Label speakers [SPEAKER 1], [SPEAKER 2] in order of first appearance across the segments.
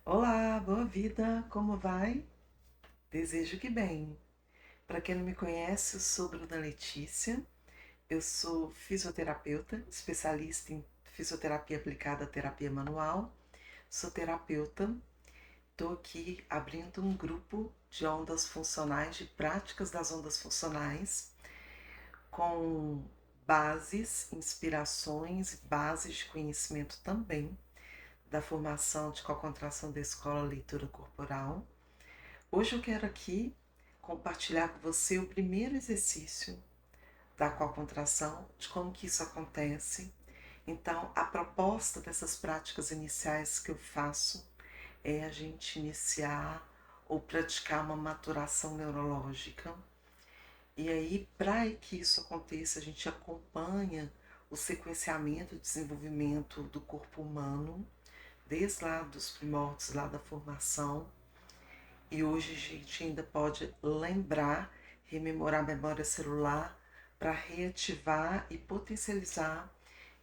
[SPEAKER 1] Olá, boa vida, como vai? Desejo que bem. Para quem não me conhece, eu sou Bruna Letícia, eu sou fisioterapeuta, especialista em fisioterapia aplicada à terapia manual, sou terapeuta, estou aqui abrindo um grupo de ondas funcionais, de práticas das ondas funcionais, com bases, inspirações e bases de conhecimento também da formação de cocontração da escola leitura corporal. Hoje eu quero aqui compartilhar com você o primeiro exercício da cocontração, de como que isso acontece. Então, a proposta dessas práticas iniciais que eu faço é a gente iniciar ou praticar uma maturação neurológica. E aí, para que isso aconteça, a gente acompanha o sequenciamento e desenvolvimento do corpo humano, desde lá dos primórdios, lá da formação. E hoje a gente ainda pode lembrar, rememorar a memória celular para reativar e potencializar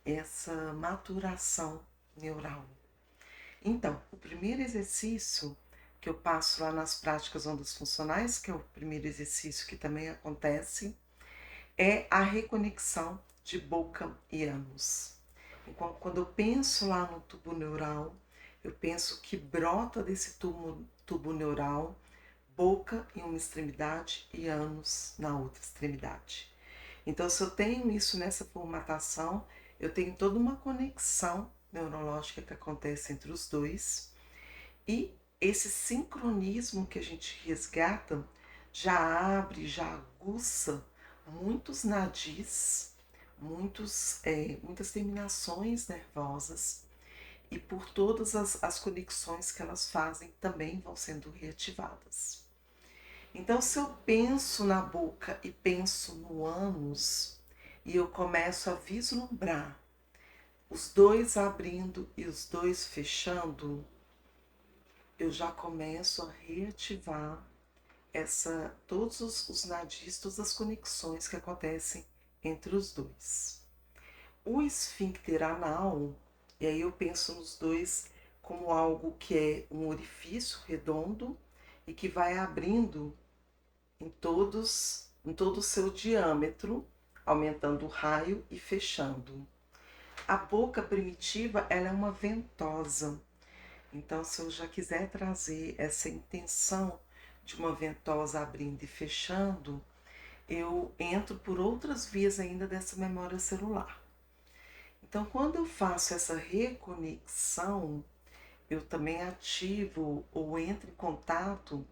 [SPEAKER 1] essa maturação neural. Então, o primeiro exercício que eu passo lá nas práticas ondas funcionais, que é o primeiro exercício que também acontece, é a reconexão de boca e ânus. Então, quando eu penso lá no tubo neural, eu penso que brota desse tubo neural boca em uma extremidade e ânus na outra extremidade. Então, se eu tenho isso nessa formatação, eu tenho toda uma conexão neurológica que acontece entre os dois e esse sincronismo que a gente resgata já abre, já aguça muitos nadis, muitas terminações nervosas e por todas as conexões que elas fazem também vão sendo reativadas. Então, se eu penso na boca e penso no ânus, e eu começo a vislumbrar os dois abrindo e os dois fechando, eu já começo a reativar todos os nadis, todas as conexões que acontecem entre os dois. O esfíncter anal, e aí eu penso nos dois como algo que é um orifício redondo e que vai abrindo em todo o seu diâmetro, aumentando o raio e fechando. A boca primitiva, ela é uma ventosa. Então, se eu já quiser trazer essa intenção de uma ventosa abrindo e fechando, eu entro por outras vias ainda dessa memória celular. Então, quando eu faço essa reconexão, eu também ativo ou entro em contato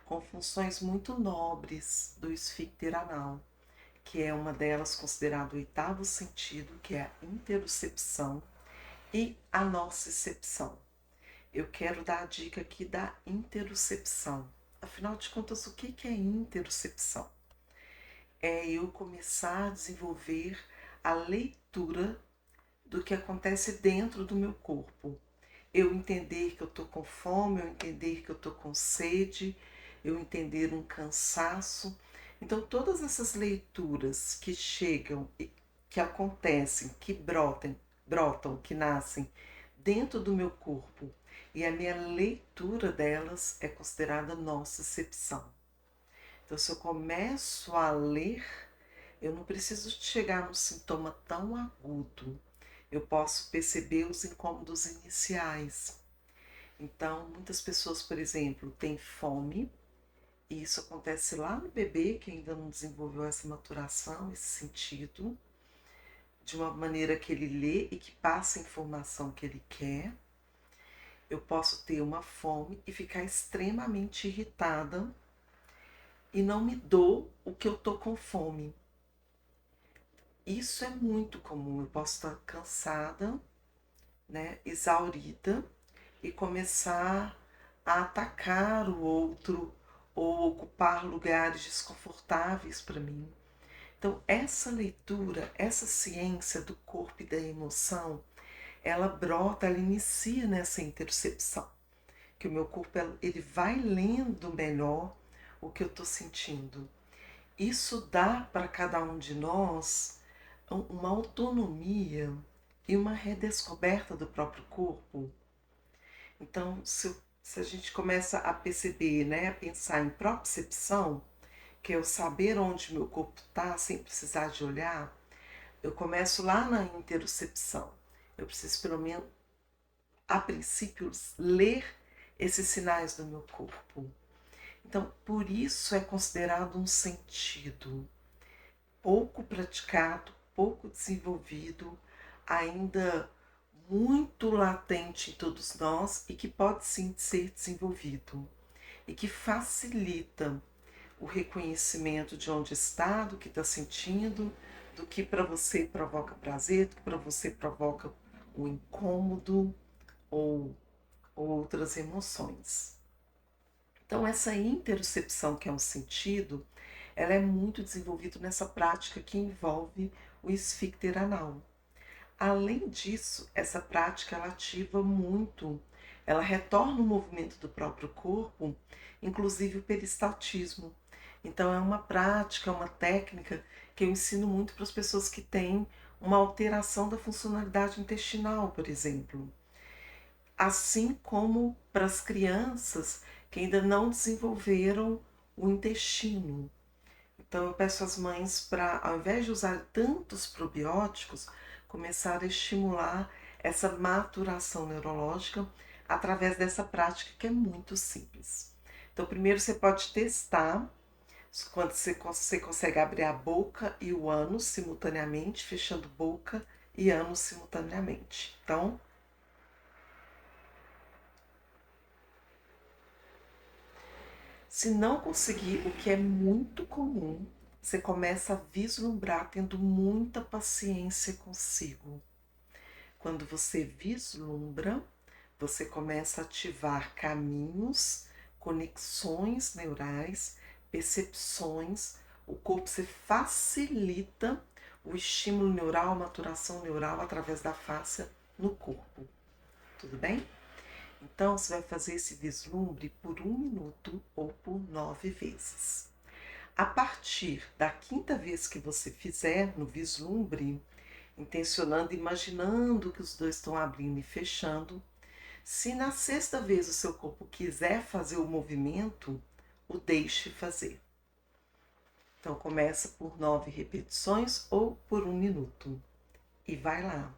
[SPEAKER 1] com funções muito nobres do esfíncter anal, que é uma delas considerada o oitavo sentido, que é a interocepção e a nocicepção. Eu quero dar a dica aqui da interocepção. Afinal de contas, o que é interocepção? É eu começar a desenvolver a leitura do que acontece dentro do meu corpo. Eu entender que eu estou com fome, eu entender que eu estou com sede, eu entender um cansaço. Então, todas essas leituras que chegam, que acontecem, que brotam, que nascem dentro do meu corpo, e a minha leitura delas é considerada nocicepção. Então, se eu começo a ler, eu não preciso chegar num sintoma tão agudo. Eu posso perceber os incômodos iniciais. Então, muitas pessoas, por exemplo, têm fome, e isso acontece lá no bebê que ainda não desenvolveu essa maturação, esse sentido, de uma maneira que ele lê e que passa a informação que ele quer. Eu posso ter uma fome e ficar extremamente irritada e não me dou o que eu tô com fome. Isso é muito comum. Eu posso estar cansada, né, exaurida e começar a atacar o outro ou ocupar lugares desconfortáveis para mim. Então, essa leitura, essa ciência do corpo e da emoção, ela brota, ela inicia nessa intercepção, que o meu corpo ele vai lendo melhor o que eu estou sentindo. Isso dá para cada um de nós uma autonomia e uma redescoberta do próprio corpo. Então, se a gente começa a perceber, né, a pensar em propriocepção, que é o saber onde meu corpo está sem precisar de olhar, eu começo lá na interocepção. Eu preciso, pelo menos, a princípio, ler esses sinais do meu corpo. Então, por isso é considerado um sentido pouco praticado, pouco desenvolvido, ainda muito latente em todos nós e que pode sim ser desenvolvido e que facilita o reconhecimento de onde está, do que está sentindo, do que para você provoca prazer, do que para você provoca o incômodo ou outras emoções. Então, essa interocepção, que é um sentido, ela é muito desenvolvida nessa prática que envolve o esfíncter anal. Além disso, essa prática ela ativa muito, ela retorna o movimento do próprio corpo, inclusive o peristaltismo. Então é uma prática, uma técnica que eu ensino muito para as pessoas que têm uma alteração da funcionalidade intestinal, por exemplo. Assim como para as crianças que ainda não desenvolveram o intestino. Então eu peço às mães para, ao invés de usar tantos probióticos, começar a estimular essa maturação neurológica através dessa prática que é muito simples. Então primeiro você pode testar quando você consegue abrir a boca e o ânus simultaneamente, fechando boca e ânus simultaneamente. Então, se não conseguir, o que é muito comum, você começa a vislumbrar tendo muita paciência consigo. Quando você vislumbra, você começa a ativar caminhos, conexões neurais, percepções, o corpo se facilita o estímulo neural, a maturação neural através da fáscia no corpo. Tudo bem? Então, você vai fazer esse vislumbre por 1 minuto ou por 9 vezes. A partir da quinta vez que você fizer no vislumbre, intencionando, imaginando que os dois estão abrindo e fechando, se na sexta vez o seu corpo quiser fazer o movimento, o deixe fazer. Então, começa por 9 repetições ou por 1 minuto. E vai lá,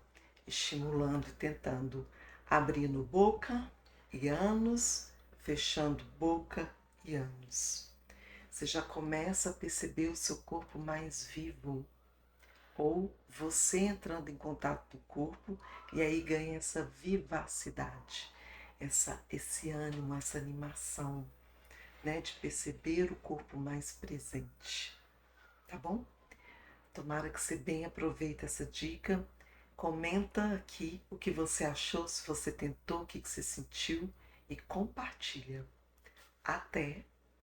[SPEAKER 1] estimulando e tentando, abrindo boca e ânus, fechando boca e ânus. Você já começa a perceber o seu corpo mais vivo, ou você entrando em contato com o corpo e aí ganha essa vivacidade, esse ânimo, essa animação, né, de perceber o corpo mais presente, tá bom? Tomara que você bem aproveite essa dica. Comenta aqui o que você achou, se você tentou, o que você sentiu e compartilha. Até!